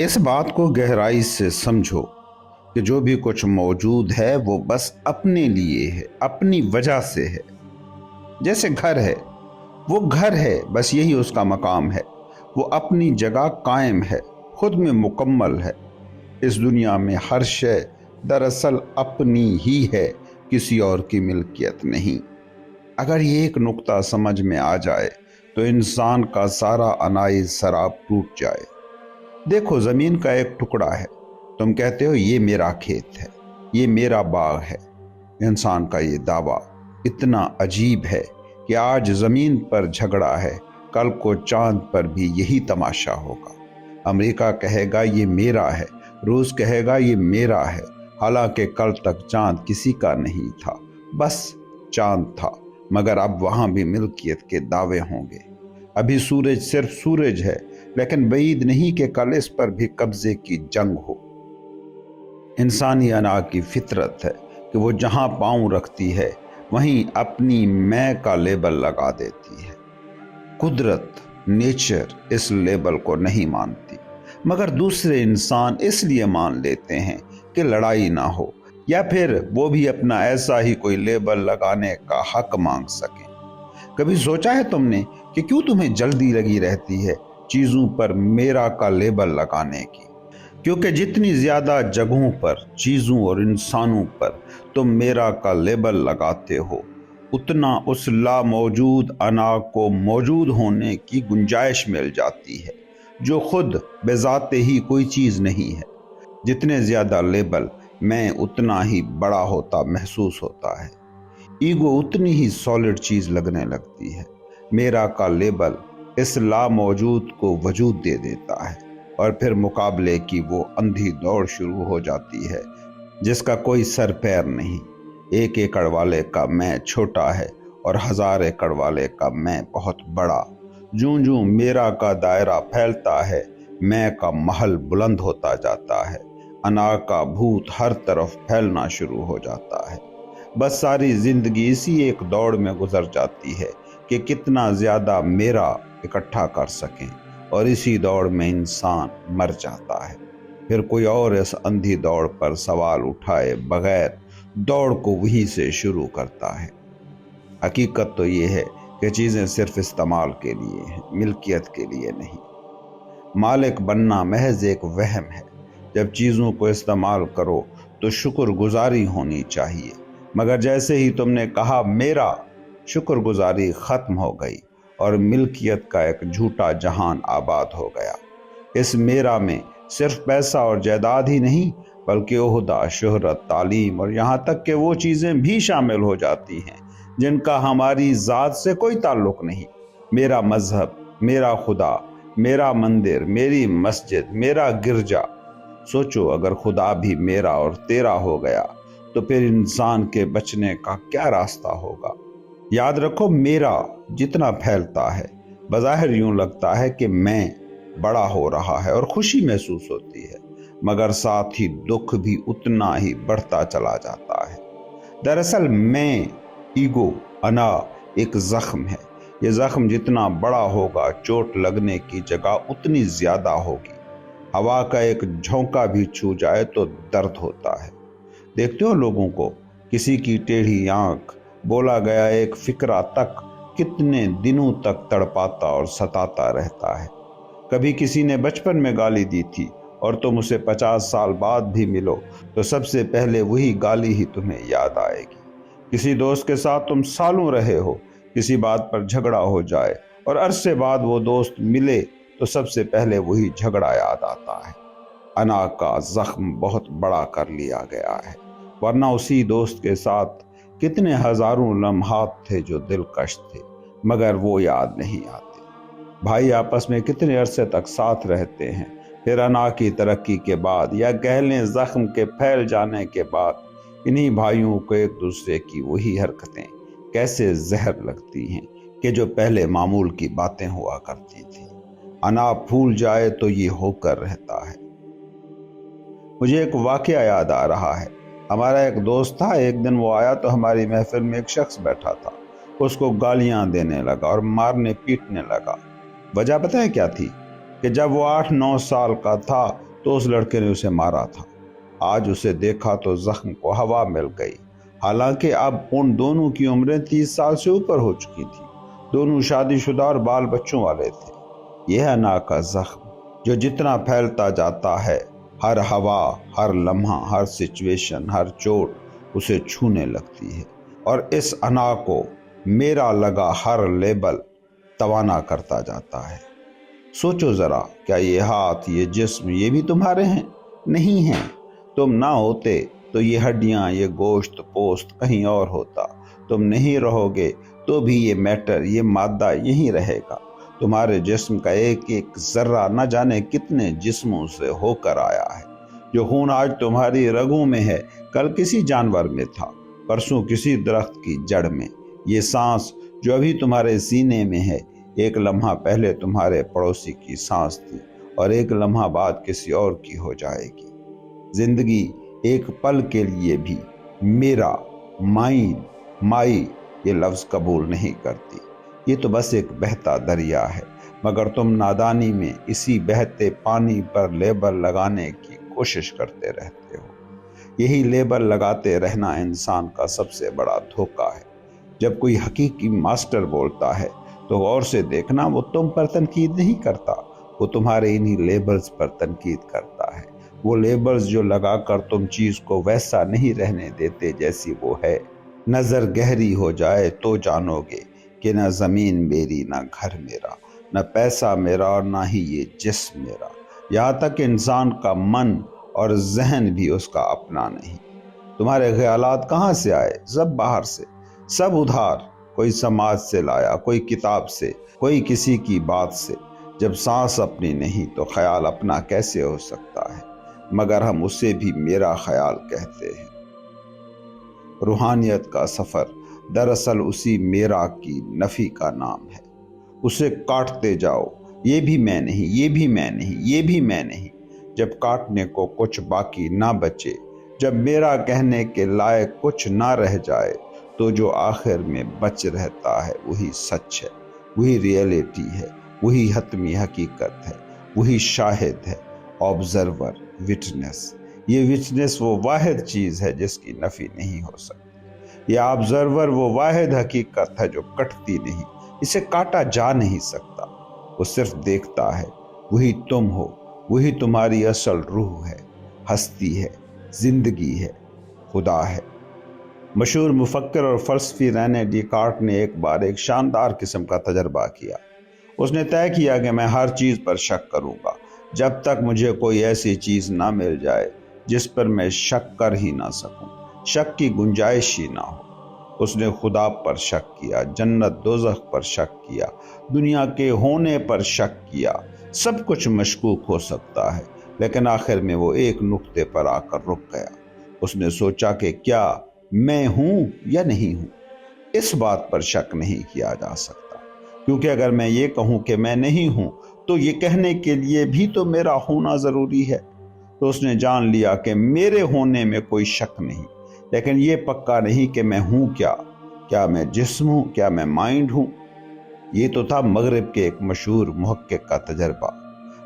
اس بات کو گہرائی سے سمجھو کہ جو بھی کچھ موجود ہے وہ بس اپنے لیے ہے، اپنی وجہ سے ہے۔ جیسے گھر ہے، وہ گھر ہے، بس یہی اس کا مقام ہے۔ وہ اپنی جگہ قائم ہے، خود میں مکمل ہے۔ اس دنیا میں ہر شے دراصل اپنی ہی ہے، کسی اور کی ملکیت نہیں۔ اگر یہ ایک نقطہ سمجھ میں آ جائے تو انسان کا سارا عنائی سراب ٹوٹ جائے۔ دیکھو، زمین کا ایک ٹکڑا ہے، تم کہتے ہو یہ میرا کھیت ہے، یہ میرا باغ ہے۔ انسان کا یہ دعویٰ اتنا عجیب ہے کہ آج زمین پر جھگڑا ہے، کل کو چاند پر بھی یہی تماشا ہوگا۔ امریکہ کہے گا یہ میرا ہے، روس کہے گا یہ میرا ہے، حالانکہ کل تک چاند کسی کا نہیں تھا، بس چاند تھا۔ مگر اب وہاں بھی ملکیت کے دعوے ہوں گے۔ ابھی سورج صرف سورج ہے، لیکن بعید نہیں کہ کل اس پر بھی قبضے کی جنگ ہو۔ انسانی انا کی فطرت ہے کہ وہ جہاں پاؤں رکھتی ہے وہیں اپنی میں کا لیبل لگا دیتی ہے۔ قدرت، نیچر اس لیبل کو نہیں مانتی، مگر دوسرے انسان اس لیے مان لیتے ہیں کہ لڑائی نہ ہو، یا پھر وہ بھی اپنا ایسا ہی کوئی لیبل لگانے کا حق مانگ سکیں۔ کبھی سوچا ہے تم نے کہ کیوں تمہیں جلدی لگی رہتی ہے چیزوں پر میرا کا لیبل لگانے کی؟ کیونکہ جتنی زیادہ جگہوں پر، چیزوں اور انسانوں پر تم میرا کا لیبل لگاتے ہو، اتنا اس لا موجود انا کو موجود ہونے کی گنجائش مل جاتی ہے، جو خود بذات ہی کوئی چیز نہیں ہے۔ جتنے زیادہ لیبل، میں اتنا ہی بڑا ہوتا محسوس ہوتا ہے۔ ایگو اتنی ہی سالڈ چیز لگنے لگتی ہے۔ میرا کا لیبل اس لا موجود کو وجود دے دیتا ہے، اور پھر مقابلے کی وہ اندھی دوڑ شروع ہو جاتی ہے جس کا کوئی سر پیر نہیں۔ 1 ایکڑ والے کا میں چھوٹا ہے اور 1000 ایکڑ والے کا میں بہت بڑا۔ جوں جوں میرا کا دائرہ پھیلتا ہے، میں کا محل بلند ہوتا جاتا ہے۔ انا کا بھوت ہر طرف پھیلنا شروع ہو جاتا ہے۔ بس ساری زندگی اسی ایک دوڑ میں گزر جاتی ہے کہ کتنا زیادہ میرا اکٹھا کر سکیں، اور اسی دوڑ میں انسان مر جاتا ہے۔ پھر کوئی اور اس اندھی دوڑ پر سوال اٹھائے بغیر دوڑ کو وہیں سے شروع کرتا ہے۔ حقیقت تو یہ ہے کہ چیزیں صرف استعمال کے لیے ہیں، ملکیت کے لیے نہیں۔ مالک بننا محض ایک وہم ہے۔ جب چیزوں کو استعمال کرو تو شکر گزاری ہونی چاہیے، مگر جیسے ہی تم نے کہا میرا، شکر گزاری ختم ہو گئی اور ملکیت کا ایک جھوٹا جہان آباد ہو گیا۔ اس میرا میں صرف پیسہ اور جائیداد ہی نہیں، بلکہ عہدہ، شہرت، تعلیم اور یہاں تک کہ وہ چیزیں بھی شامل ہو جاتی ہیں جن کا ہماری ذات سے کوئی تعلق نہیں۔ میرا مذہب، میرا خدا، میرا مندر، میری مسجد، میرا گرجا۔ سوچو، اگر خدا بھی میرا اور تیرا ہو گیا تو پھر انسان کے بچنے کا کیا راستہ ہوگا؟ یاد رکھو، میرا جتنا پھیلتا ہے، بظاہر یوں لگتا ہے کہ میں بڑا ہو رہا ہے اور خوشی محسوس ہوتی ہے، مگر ساتھ ہی دکھ بھی اتنا ہی بڑھتا چلا جاتا ہے۔ دراصل میں، ایگو، انا ایک زخم ہے۔ یہ زخم جتنا بڑا ہوگا، چوٹ لگنے کی جگہ اتنی زیادہ ہوگی۔ ہوا کا ایک جھونکا بھی چھو جائے تو درد ہوتا ہے۔ دیکھتے ہو لوگوں کو، کسی کی ٹیڑھی آنکھ، بولا گیا ایک فکرہ تک کتنے دنوں تک تڑپاتا اور ستاتا رہتا ہے۔ کبھی کسی نے بچپن میں گالی دی تھی اور تم اسے 50 سال بعد بھی ملو تو سب سے پہلے وہی گالی ہی تمہیں یاد آئے گی۔ کسی دوست کے ساتھ تم سالوں رہے ہو، کسی بات پر جھگڑا ہو جائے اور عرصے بعد وہ دوست ملے تو سب سے پہلے وہی جھگڑا یاد آتا ہے۔ انا کا زخم بہت بڑا کر لیا گیا ہے، ورنہ اسی دوست کے ساتھ کتنے ہزاروں لمحات تھے جو دلکش تھے، مگر وہ یاد نہیں آتے۔ بھائی آپس میں کتنے عرصے تک ساتھ رہتے ہیں، پھر انا کی ترقی کے بعد یا کہہ لیں زخم کے پھیل جانے کے بعد انہی بھائیوں کو ایک دوسرے کی وہی حرکتیں کیسے زہر لگتی ہیں کہ جو پہلے معمول کی باتیں ہوا کرتی تھی۔ انا پھول جائے تو یہ ہو کر رہتا ہے۔ مجھے ایک واقعہ یاد آ رہا ہے۔ ہمارا ایک دوست تھا، ایک دن وہ آیا تو ہماری محفل میں ایک شخص بیٹھا تھا، اس کو گالیاں دینے لگا اور مارنے پیٹنے لگا۔ وجہ پتہ ہے کیا تھی؟ کہ جب وہ 8-9 سال کا تھا تو اس لڑکے نے اسے مارا تھا۔ آج اسے دیکھا تو زخم کو ہوا مل گئی، حالانکہ اب ان دونوں کی عمریں 30 سال سے اوپر ہو چکی تھی۔ دونوں شادی شدہ اور بال بچوں والے تھے۔ یہ انا کا زخم جو جتنا پھیلتا جاتا ہے، ہر ہوا، ہر لمحہ، ہر سچویشن، ہر چوٹ اسے چھونے لگتی ہے، اور اس انا کو میرا لگا ہر لیبل توانا کرتا جاتا ہے۔ سوچو ذرا، کیا یہ ہاتھ، یہ جسم، یہ بھی تمہارے ہیں؟ نہیں ہیں۔ تم نہ ہوتے تو یہ ہڈیاں، یہ گوشت پوست کہیں اور ہوتا۔ تم نہیں رہو گے تو بھی یہ میٹر، یہ مادہ یہیں رہے گا۔ تمہارے جسم کا ایک ایک ذرہ نہ جانے کتنے جسموں سے ہو کر آیا ہے۔ جو خون آج تمہاری رگوں میں ہے، کل کسی جانور میں تھا، پرسوں کسی درخت کی جڑ میں۔ یہ سانس جو ابھی تمہارے سینے میں ہے، ایک لمحہ پہلے تمہارے پڑوسی کی سانس تھی، اور ایک لمحہ بعد کسی اور کی ہو جائے گی۔ زندگی ایک پل کے لیے بھی میرا، مائن، مائی یہ لفظ قبول نہیں کرتی۔ یہ تو بس ایک بہتا دریا ہے، مگر تم نادانی میں اسی بہتے پانی پر لیبل لگانے کی کوشش کرتے رہتے ہو۔ یہی لیبل لگاتے رہنا انسان کا سب سے بڑا دھوکہ ہے۔ جب کوئی حقیقی ماسٹر بولتا ہے تو غور سے دیکھنا، وہ تم پر تنقید نہیں کرتا، وہ تمہارے انہی لیبلز پر تنقید کرتا ہے۔ وہ لیبلز جو لگا کر تم چیز کو ویسا نہیں رہنے دیتے جیسی وہ ہے۔ نظر گہری ہو جائے تو جانو گے کہ نہ زمین میری، نہ گھر میرا، نہ پیسہ میرا، اور نہ ہی یہ جسم میرا۔ یہاں تک انسان کا من اور ذہن بھی اس کا اپنا نہیں۔ تمہارے خیالات کہاں سے آئے؟ سب باہر سے، سب ادھار۔ کوئی سماج سے لایا، کوئی کتاب سے، کوئی کسی کی بات سے۔ جب سانس اپنی نہیں تو خیال اپنا کیسے ہو سکتا ہے؟ مگر ہم اسے بھی میرا خیال کہتے ہیں۔ روحانیت کا سفر دراصل اسی میرا کی نفی کا نام ہے۔ اسے کاٹتے جاؤ، یہ بھی میں نہیں، یہ بھی میں نہیں، یہ بھی میں نہیں۔ جب کاٹنے کو کچھ باقی نہ بچے، جب میرا کہنے کے لائق کچھ نہ رہ جائے، تو جو آخر میں بچ رہتا ہے وہی سچ ہے، وہی ریئلٹی ہے، وہی حتمی حقیقت ہے، وہی شاہد ہے، آبزرور، وٹنس۔ یہ وٹنس وہ واحد چیز ہے جس کی نفی نہیں ہو سکتی۔ یہ آبزرور وہ واحد حقیقت ہے جو کٹتی نہیں، اسے کاٹا جا نہیں سکتا۔ وہ صرف دیکھتا ہے۔ وہی تم ہو، وہی تمہاری اصل روح ہے، ہستی ہے، زندگی ہے، خدا ہے۔ مشہور مفکر اور فلسفی رینے ڈیکارٹ نے ایک بار ایک شاندار قسم کا تجربہ کیا۔ اس نے طے کیا کہ میں ہر چیز پر شک کروں گا جب تک مجھے کوئی ایسی چیز نہ مل جائے جس پر میں شک کر ہی نہ سکوں، شک کی گنجائش ہی نہ ہو۔ اس نے خدا پر شک کیا، جنت دوزخ پر شک کیا، دنیا کے ہونے پر شک کیا۔ سب کچھ مشکوک ہو سکتا ہے، لیکن آخر میں وہ ایک نقطے پر آ کر رک گیا۔ اس نے سوچا کہ کیا میں ہوں یا نہیں ہوں؟ اس بات پر شک نہیں کیا جا سکتا، کیونکہ اگر میں یہ کہوں کہ میں نہیں ہوں تو یہ کہنے کے لیے بھی تو میرا ہونا ضروری ہے۔ تو اس نے جان لیا کہ میرے ہونے میں کوئی شک نہیں، لیکن یہ پکا نہیں کہ میں ہوں کیا میں جسم ہوں، کیا میں مائنڈ ہوں۔ یہ تو تھا مغرب کے ایک مشہور محقق کا تجربہ،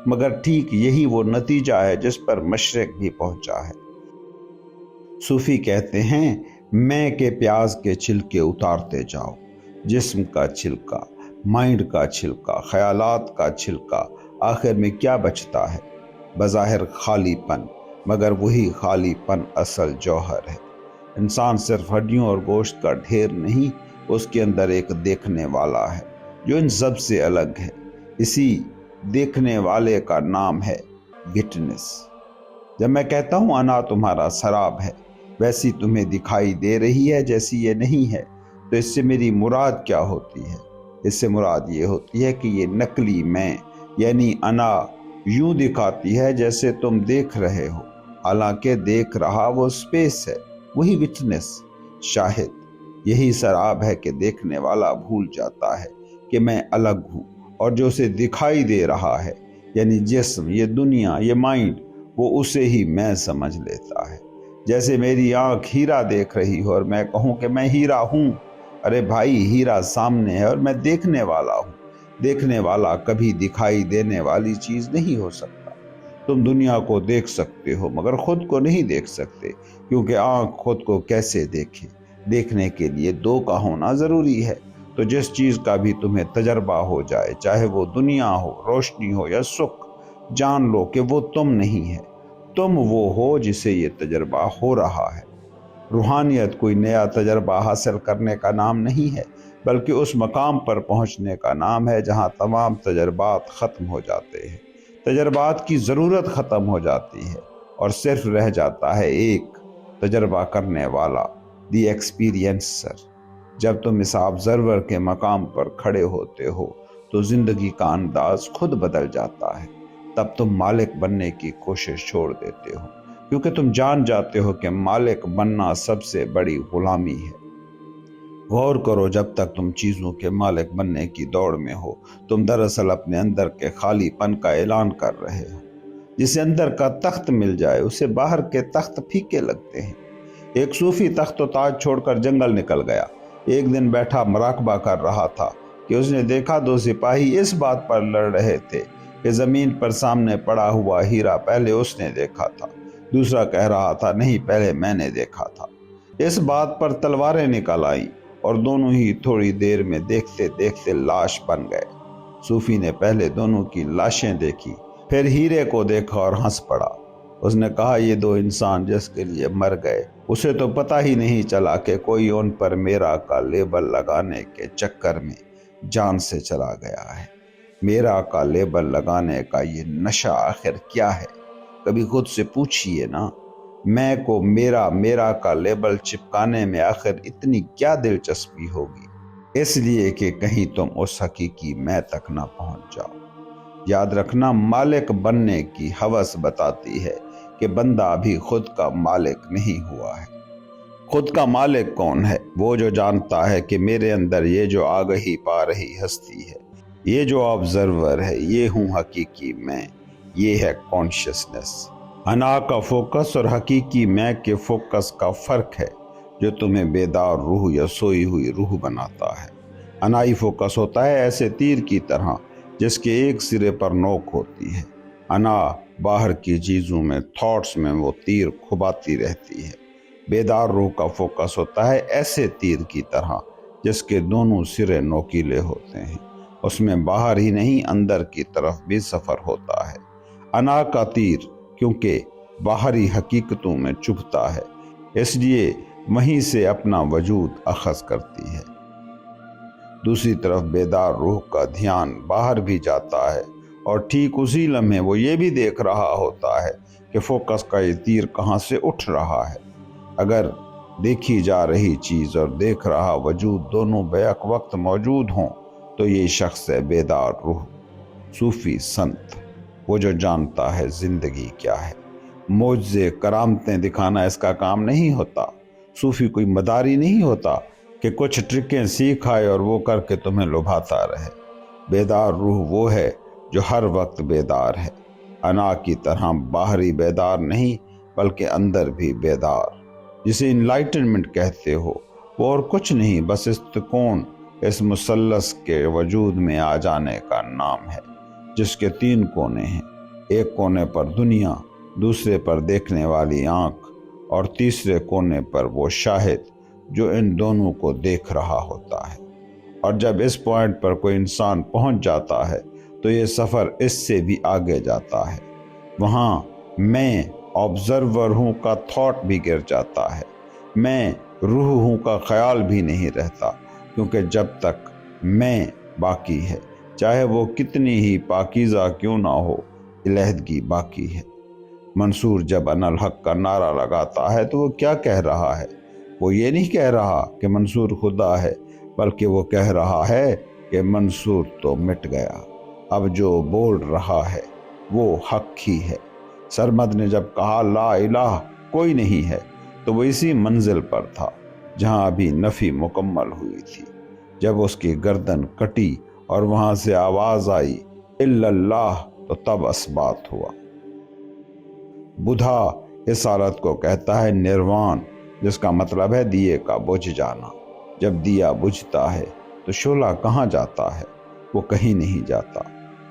مگر ٹھیک یہی وہ نتیجہ ہے جس پر مشرق بھی پہنچا ہے۔ صوفی کہتے ہیں، میں کے پیاز کے چھلکے اتارتے جاؤ، جسم کا چھلکا، مائنڈ کا چھلکا، خیالات کا چھلکا، آخر میں کیا بچتا ہے؟ بظاہر خالی پن، مگر وہی خالی پن اصل جوہر ہے۔ انسان صرف ہڈیوں اور گوشت کا ڈھیر نہیں، اس کے اندر ایک دیکھنے والا ہے جو ان سب سے الگ ہے۔ اسی دیکھنے والے کا نام ہے وٹنس۔ جب میں کہتا ہوں انا تمہارا سراب ہے، ویسی تمہیں دکھائی دے رہی ہے جیسی یہ نہیں ہے، تو اس سے میری مراد کیا ہوتی ہے؟ اس سے مراد یہ ہوتی ہے کہ یہ نقلی میں یعنی انا یوں دکھاتی ہے جیسے تم دیکھ رہے ہو، حالانکہ دیکھ رہا وہ سپیس ہے، وہی وٹنس، شاہد۔ یہی سراب ہے کہ دیکھنے والا بھول جاتا ہے کہ میں الگ ہوں، اور جو اسے دکھائی دے رہا ہے یعنی جسم، یہ دنیا، یہ مائنڈ، وہ اسے ہی میں سمجھ لیتا ہے۔ جیسے میری آنکھ ہیرا دیکھ رہی ہو اور میں کہوں کہ میں ہیرا ہوں۔ ارے بھائی، ہیرا سامنے ہے اور میں دیکھنے والا ہوں۔ دیکھنے والا کبھی دکھائی دینے والی چیز نہیں ہو سکتا۔ تم دنیا کو دیکھ سکتے ہو مگر خود کو نہیں دیکھ سکتے، کیونکہ آنکھ خود کو کیسے دیکھے؟ دیکھنے کے لیے دو کا ہونا ضروری ہے۔ تو جس چیز کا بھی تمہیں تجربہ ہو جائے، چاہے وہ دنیا ہو، روشنی ہو یا سکھ، جان لو کہ وہ تم نہیں ہے، تم وہ ہو جسے یہ تجربہ ہو رہا ہے۔ روحانیت کوئی نیا تجربہ حاصل کرنے کا نام نہیں ہے، بلکہ اس مقام پر پہنچنے کا نام ہے جہاں تمام تجربات ختم ہو جاتے ہیں، تجربات کی ضرورت ختم ہو جاتی ہے، اور صرف رہ جاتا ہے ایک تجربہ کرنے والا، دی ایکسپیرینسر۔ جب تم اس آبزرور کے مقام پر کھڑے ہوتے ہو تو زندگی کا انداز خود بدل جاتا ہے۔ تب تم مالک بننے کی کوشش چھوڑ دیتے ہو، کیونکہ تم جان جاتے ہو کہ مالک بننا سب سے بڑی غلامی ہے۔ غور کرو، جب تک تم چیزوں کے مالک بننے کی دوڑ میں ہو، تم دراصل اپنے اندر کے خالی پن کا اعلان کر رہے ہو۔ جسے اندر کا تخت مل جائے اسے باہر کے تخت پھیکے لگتے ہیں۔ ایک صوفی تخت و تاج چھوڑ کر جنگل نکل گیا۔ ایک دن بیٹھا مراقبہ کر رہا تھا کہ اس نے دیکھا دو سپاہی اس بات پر لڑ رہے تھے کہ زمین پر سامنے پڑا ہوا ہیرا پہلے اس نے دیکھا تھا، دوسرا کہہ رہا تھا نہیں، پہلے میں نے دیکھا تھا۔ اس بات پر تلواریں نکل آئیں اور دونوں ہی تھوڑی دیر میں دیکھتے دیکھتے لاش بن گئے۔ صوفی نے پہلے دونوں کی لاشیں دیکھی، پھر ہیرے کو دیکھا اور ہنس پڑا۔ اس نے کہا یہ دو انسان جس کے لیے مر گئے، اسے تو پتہ ہی نہیں چلا کہ کوئی ان پر میرا کا لیبل لگانے کے چکر میں جان سے چلا گیا ہے۔ میرا کا لیبل لگانے کا یہ نشہ آخر کیا ہے؟ کبھی خود سے پوچھئے نا، میں کو میرا کا لیبل چپکانے میں آخر اتنی کیا دلچسپی ہوگی؟ اس لیے کہ کہیں تم اس حقیقی میں تک نہ پہنچ جاؤ۔ یاد رکھنا، مالک بننے کی ہوس بتاتی ہے کہ بندہ ابھی خود کا مالک نہیں ہوا ہے۔ خود کا مالک کون ہے؟ وہ جو جانتا ہے کہ میرے اندر یہ جو آگہی پا رہی ہستی ہے، یہ جو آبزرور ہے، یہ ہوں حقیقی میں، یہ ہے کانشیسنس۔ انا کا فوکس اور حقیقی میں کے فوکس کا فرق ہے جو تمہیں بیدار روح یا سوئی ہوئی روح بناتا ہے۔ انائی فوکس ہوتا ہے ایسے تیر کی طرح جس کے ایک سرے پر نوک ہوتی ہے۔ انا باہر کی چیزوں میں، تھاٹس میں وہ تیر کھباتی رہتی ہے۔ بیدار روح کا فوکس ہوتا ہے ایسے تیر کی طرح جس کے دونوں سرے نوکیلے ہوتے ہیں، اس میں باہر ہی نہیں اندر کی طرف بھی سفر ہوتا ہے۔ انا کا تیر کیونکہ باہری حقیقتوں میں چبھتا ہے، اس لیے وہیں سے اپنا وجود اخذ کرتی ہے۔ دوسری طرف بیدار روح کا دھیان باہر بھی جاتا ہے اور ٹھیک اسی لمحے وہ یہ بھی دیکھ رہا ہوتا ہے کہ فوکس کا یہ تیر کہاں سے اٹھ رہا ہے۔ اگر دیکھی جا رہی چیز اور دیکھ رہا وجود دونوں بیک وقت موجود ہوں تو یہ شخص ہے بیدار روح، صوفی سنت، وہ جو جانتا ہے زندگی کیا ہے۔ معجزے کرامتیں دکھانا اس کا کام نہیں ہوتا۔ صوفی کوئی مداری نہیں ہوتا کہ کچھ ٹرکیں سیکھ آئے اور وہ کر کے تمہیں لبھاتا رہے۔ بیدار روح وہ ہے جو ہر وقت بیدار ہے، انا کی طرح باہری بیدار نہیں بلکہ اندر بھی بیدار۔ جسے انلائٹنمنٹ کہتے ہو وہ اور کچھ نہیں، بس استقون اس مثلث کے وجود میں آ جانے کا نام ہے جس کے 3 کونے ہیں۔ ایک کونے پر دنیا، دوسرے پر دیکھنے والی آنکھ، اور تیسرے کونے پر وہ شاہد جو ان دونوں کو دیکھ رہا ہوتا ہے۔ اور جب اس پوائنٹ پر کوئی انسان پہنچ جاتا ہے تو یہ سفر اس سے بھی آگے جاتا ہے۔ وہاں میں آبزرور ہوں کا تھاٹ بھی گر جاتا ہے، میں روح ہوں کا خیال بھی نہیں رہتا، کیونکہ جب تک میں باقی ہے، چاہے وہ کتنی ہی پاکیزہ کیوں نہ ہو، علیحدگی باقی ہے۔ منصور جب انا الحق کا نعرہ لگاتا ہے تو وہ کیا کہہ رہا ہے؟ وہ یہ نہیں کہہ رہا کہ منصور خدا ہے، بلکہ وہ کہہ رہا ہے کہ منصور تو مٹ گیا، اب جو بول رہا ہے وہ حق ہی ہے۔ سرمد نے جب کہا لا الہ کوئی نہیں ہے تو وہ اسی منزل پر تھا جہاں ابھی نفی مکمل ہوئی تھی۔ جب اس کی گردن کٹی اور وہاں سے آواز آئی الا اللہ تو تب اثبات ہوا۔ بدھا اس حالت کو کہتا ہے نروان، جس کا مطلب ہے دیے کا بجھ جانا۔ جب دیا بجھتا ہے تو شعلہ کہاں جاتا ہے؟ وہ کہیں نہیں جاتا،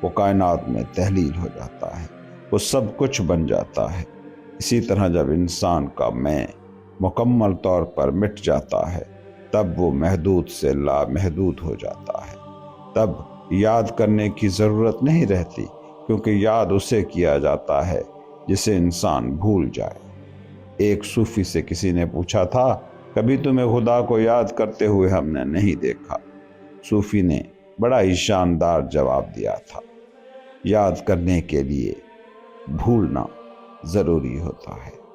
وہ کائنات میں تحلیل ہو جاتا ہے۔ وہ سب کچھ بن جاتا ہے۔ اسی طرح جب انسان کا میں مکمل طور پر مٹ جاتا ہے تب وہ محدود سے لامحدود ہو جاتا ہے۔ تب یاد کرنے کی ضرورت نہیں رہتی، کیونکہ یاد اسے کیا جاتا ہے جسے انسان بھول جائے۔ ایک صوفی سے کسی نے پوچھا تھا، کبھی تمہیں خدا کو یاد کرتے ہوئے ہم نے نہیں دیکھا۔ صوفی نے بڑا ہی شاندار جواب دیا تھا، یاد کرنے کے لیے بھولنا ضروری ہوتا ہے۔